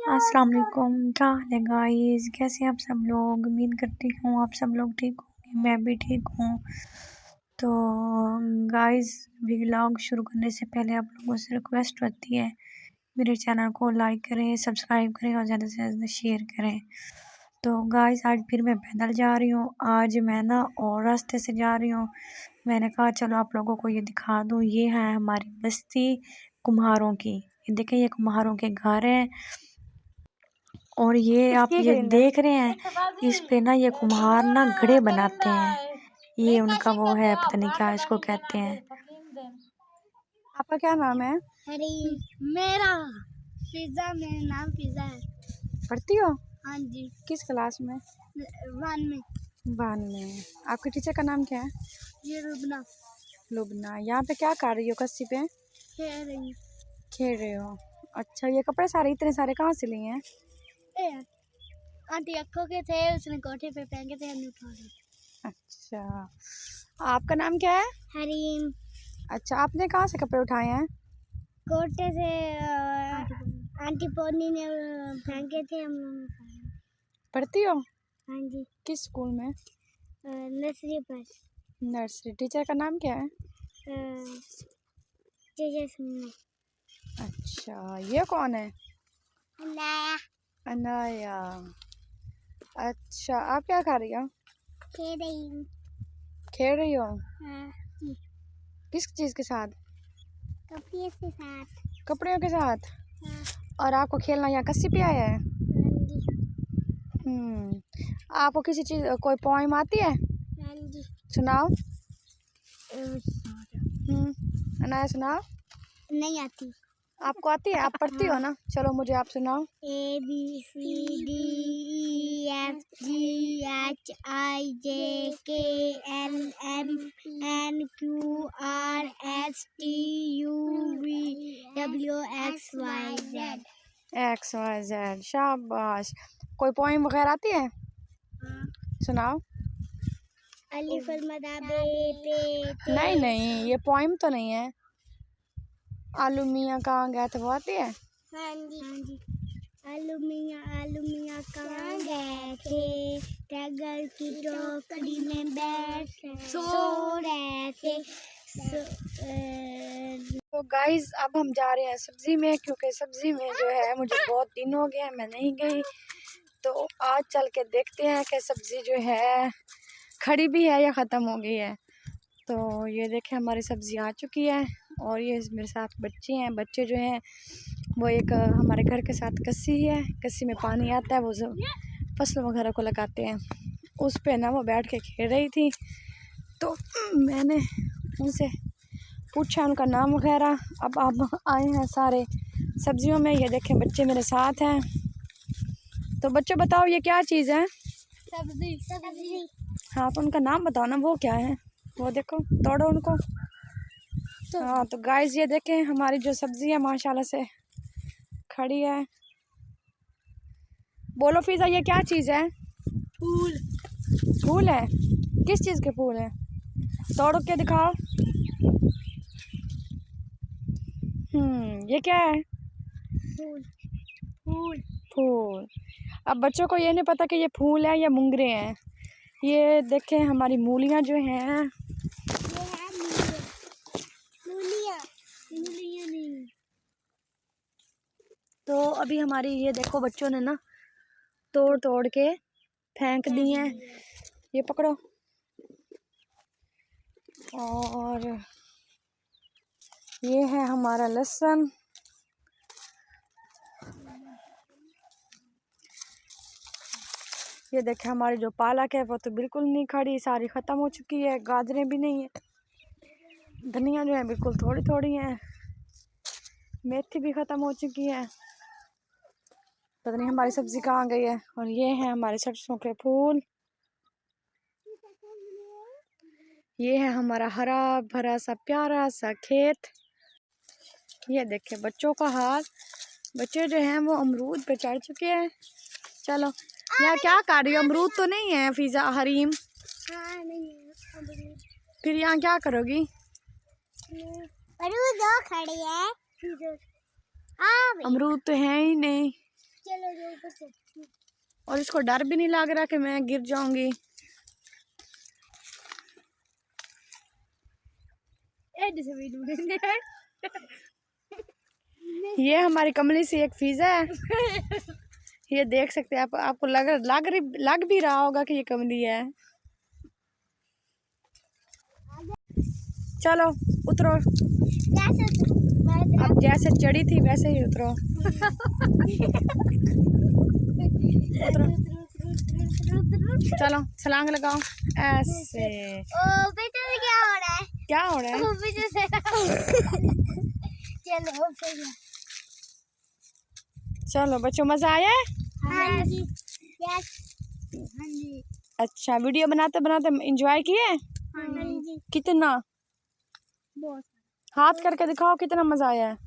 अस्सलाम वालेकुम, क्या हाल है गाइस। कैसे हैं आप सब लोग। उम्मीद करती हूँ आप सब लोग ठीक होंगे, मैं भी ठीक हूँ। तो गाइस, व्लॉग शुरू करने से पहले आप लोगों से रिक्वेस्ट होती है, मेरे चैनल को लाइक करें, सब्सक्राइब करें और ज़्यादा से ज़्यादा शेयर करें। तो गाइस, आज फिर मैं पैदल जा रही हूँ। आज मैं ना और रास्ते से जा रही हूँ। मैंने कहा चलो आप लोगों को ये दिखा दूँ। ये है हमारी बस्ती कुम्हारों की। ये देखें, ये कुम्हारों के घर हैं। और ये आप ये देख रहे हैं, इस पे ना ये कुम्हार ना घड़े बनाते हैं। ये उनका वो है, पता नहीं क्या इसको कहते हैं। आपका क्या नाम है? अरे मेरा फिजा, मेरा नाम फिजा है। पढ़ती हो? हाँ जी। किस क्लास में? 1 में। 1 में। आपके टीचर का नाम क्या है? ये रुबना। लुबना। यहाँ पे क्या कर रही हो? कस्सी पे खेल रही खेल रहे हो? अच्छा, ये कपड़े सारे इतने सारे कहाँ से लिए हैं? है। आंटी अक्को के थे, उसने कोठे पे पहन के थे, हमने उठा लिए। अच्छा, आपका नाम क्या है? हरीम। अच्छा, आपने कहाँ से कपड़े उठाए हैं? कोठे से आंटी पोनी ने फेंके थे, हम पढ़ती हो? हाँ जी। किस स्कूल में? नर्सरी पर। नर्सरी। टीचर का नाम क्या है? अच्छा, ये कौन है? अनाया। अनाया। अच्छा, आप क्या कर रही हो? खेल रही हूँ। खेल रही हो? हाँ जी। किस चीज़ के साथ? कपड़े के साथ। कपड़ों के साथ। हाँ। और आपको खेलना यहाँ कस्सी पे आया है? हाँ जी। आपको किसी चीज़ कोई पोएम आती है? हाँ जी। सुनाओ। अनाया सुनाओ। नहीं आती। आपको आती है? आप पढ़ती हो ना? चलो मुझे आप सुनाओ। ABCDFGHIJKLMNOPQRSTUVWXYZ। XYZ। शाबाश। कोई पोएम वगैरह आती है? सुनाओ। अलिफ अलमदा बे पे नहीं नहीं, ये पोएम तो नहीं है। आलू मियाँ कहाँ गए थे, वो आती है? हाँ जी। हाँ जी। आलू मियाँ कहाँ गए थे, टगर की टोकरी में बैठ सो रहे थे। तो गाइस, अब हम जा रहे हैं सब्जी में, क्योंकि सब्जी में जो है मुझे बहुत दिन हो गए हैं, मैं नहीं गई। तो आज चल के देखते हैं कि सब्जी जो है खड़ी भी है या ख़त्म हो गई है। तो ये देखें, हमारी सब्ज़ी आ चुकी है। और ये मेरे साथ बच्चे हैं। बच्चे जो हैं वो एक हमारे घर के साथ कस्सी है, कस्सी में पानी आता है, वो सब फसल वगैरह को लगाते हैं। उस पे ना वो बैठ के खेल रही थी। तो मैंने उनसे पूछा उनका नाम वगैरह। अब आप आए हैं सारे सब्जियों में। ये देखें, बच्चे मेरे साथ हैं। तो बच्चे बताओ, ये क्या चीज़ है? सब्जी। हाँ, तो उनका नाम बताओ ना, वो क्या है? वो देखो, तोड़ो उनको। हाँ, तो गाइस, ये देखें हमारी जो सब्जी है माशाल्लाह से खड़ी है। बोलो फिजा, ये क्या चीज़ है? फूल। फूल है? किस चीज़ के फूल है? तोड़ के दिखाओ। ये क्या है? फूल। फूल। फूल। अब बच्चों को ये नहीं पता कि ये फूल है या मुंगरे हैं। ये देखें हमारी मूलियाँ जो हैं, ये है मूलियाँ। मूलियाँ नहीं। तो अभी हमारी ये देखो बच्चों ने ना तोड़ तोड़ के फेंक दी हैं। ये पकड़ो। और ये है हमारा लहसुन। ये देखें हमारी जो पालक है वो तो बिल्कुल नहीं खड़ी, सारी ख़त्म हो चुकी है। गाजरें भी नहीं है। धनिया जो है बिल्कुल थोड़ी थोड़ी है। मेथी भी ख़त्म हो चुकी है। पता नहीं हमारी सब्ज़ी कहाँ गई है। और ये है हमारे सरसों के फूल। ये है हमारा हरा भरा सा प्यारा सा खेत। ये देखें बच्चों का हाल। बच्चे जो हैं वो अमरूद पे चढ़ चुके हैं। चलो, यहाँ क्या कर रही हो? अमरूद तो नहीं है फिजा हरीम? हाँ, नहीं है अमरूद। फिर यहाँ क्या करोगी? अमरूद दो खड़ी है। अमरूद तो है ही नहीं। चलो जो ऊपर से और इसको डर भी नहीं लग रहा कि मैं गिर जाऊंगी। ये हमारी कमली सी एक फिजा है। ये देख सकते हैं आप, आपको लग भी रहा होगा कि ये कमली है। चलो उतरो, कैसे अब जैसे चढ़ी थी वैसे ही उतरो। उतरो, चलो छलांग लगाओ ऐसे। ओ बेटा क्या हो रहा है? क्या हो रहा है? ओ बेटा से चलो फिर। चलो बच्चों मजा आया है? हाँ जी यस हाँ जी अच्छा, वीडियो बनाते बनाते एंजॉय किए? हाँ जी कितना? बहुत हाथ करके दिखाओ कितना मजा आया है।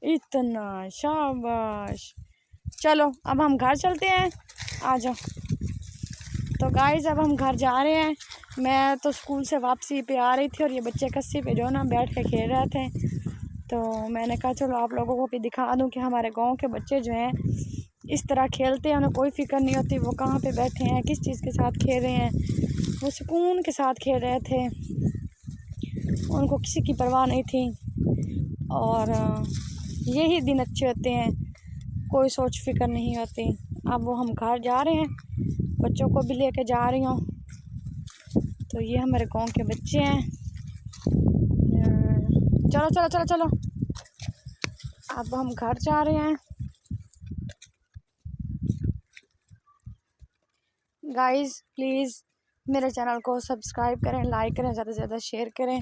इतना, शाबाश। चलो अब हम घर चलते हैं, आ जाओ। तो गाइस अब हम घर जा रहे हैं। मैं तो स्कूल से वापसी पे आ रही थी और ये बच्चे कस्सी पे जो ना बैठ के खेल रहे थे, तो मैंने कहा चलो आप लोगों को भी दिखा दूं कि हमारे गांव के बच्चे जो हैं इस तरह खेलते हैं, उन्हें कोई फ़िक्र नहीं होती वो कहाँ पे बैठे हैं, किस चीज़ के साथ खेल रहे हैं। वो सुकून के साथ खेल रहे थे, उनको किसी की परवाह नहीं थी। और यही दिन अच्छे होते हैं, कोई सोच फिक्र नहीं होती। अब वो हम घर जा रहे हैं, बच्चों को भी लेके जा रही हूँ। तो ये हमारे गांव के बच्चे हैं। चलो चलो चलो चलो, अब हम घर जा रहे हैं। गाइस प्लीज़ मेरे चैनल को सब्सक्राइब करें, लाइक करें, ज़्यादा से ज़्यादा शेयर करें।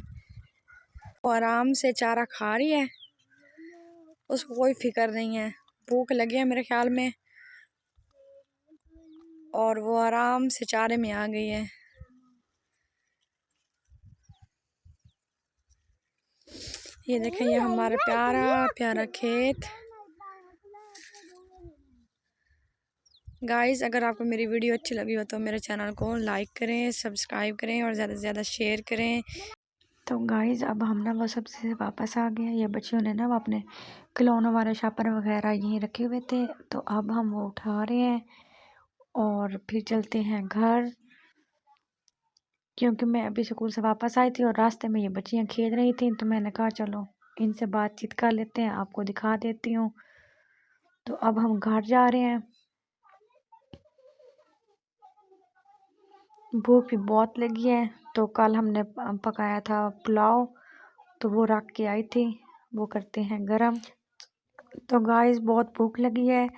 वो आराम से चारा खा रही है, उसको कोई फिक्र नहीं है। भूख लगी है मेरे ख्याल में, और वो आराम से चारे में आ गई है। ये देखें, ये हमारा प्यारा प्यारा खेत। गाइस अगर आपको मेरी वीडियो अच्छी लगी हो तो मेरे चैनल को लाइक करें, सब्सक्राइब करें और ज़्यादा से ज़्यादा शेयर करें। तो गाइस अब हम ना वो सबसे वापस आ गए हैं। ये बच्चों ने ना वो अपने खिलौनों वाले शापर वगैरह यहीं रखे हुए थे, तो अब हम वो उठा रहे हैं और फिर चलते हैं घर। क्योंकि मैं अभी स्कूल से वापस आई थी और रास्ते में ये बच्चियाँ खेल रही थी, तो मैंने कहा चलो इनसे बातचीत कर लेते हैं, आपको दिखा देती हूँ। तो अब हम घर जा रहे हैं। भूख भी बहुत लगी है, तो कल हमने पकाया था पुलाव, तो वो रख के आई थी, वो करते हैं गरम। तो गाइस बहुत भूख लगी है,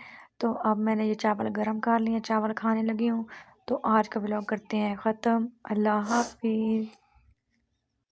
तो अब मैंने ये चावल गरम कर लिए, चावल खाने लगी हूँ। तो आज का व्लॉग करते हैं ख़त्म। अल्लाह हाफिज़।